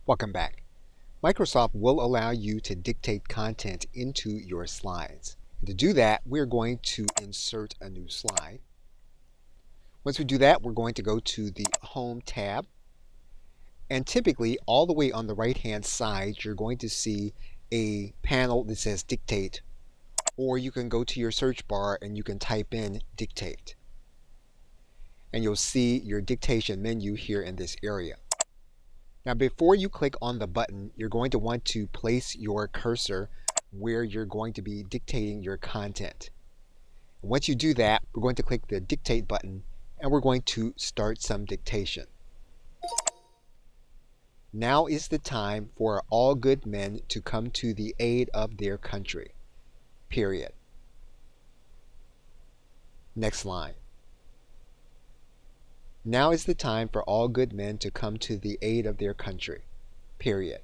Welcome back. Microsoft will allow you to dictate content into your slides. And to do that, we're going to insert a new slide. Once we do that, we're going to go to the Home tab. And typically, all the way on the right-hand side, you're going to see a panel that says Dictate. Or you can go to your search bar and you can type in Dictate. And you'll see your dictation menu here in this area. Now before you click on the button, you're going to want to place your cursor where you're going to be dictating your content. Once you do that, we're going to click the Dictate button and we're going to start some dictation. Now is the time for all good men to come to the aid of their country. Period. Next line. Now is the time for all good men to come to the aid of their country. Period.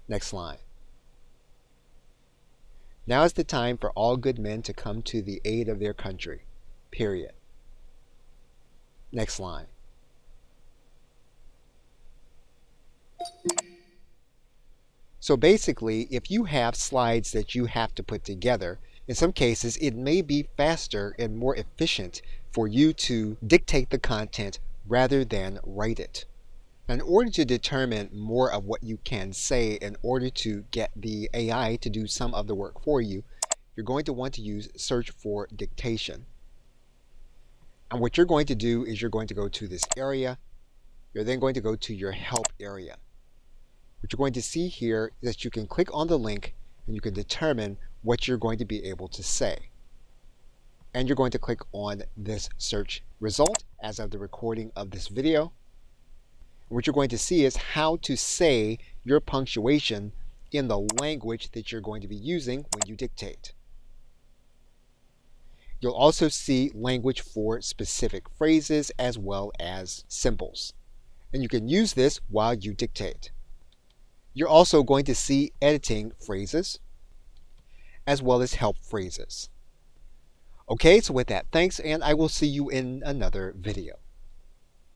Next line. Now is the time for all good men to come to the aid of their country. Period. Next line. So basically, if you have slides that you have to put together, in some cases it may be faster and more efficient for you to dictate the content rather than write it. In order to determine more of what you can say in order to get the AI to do some of the work for you, you're going to want to use search for dictation. And what you're going to do is you're going to go to this area. You're then going to go to your help area. What you're going to see here is that you can click on the link and you can determine what you're going to be able to say. And you're going to click on this search result as of the recording of this video. What you're going to see is how to say your punctuation in the language that you're going to be using when you dictate. You'll also see language for specific phrases as well as symbols. And you can use this while you dictate. You're also going to see editing phrases as well as help phrases. Okay, so with that, thanks, and I will see you in another video.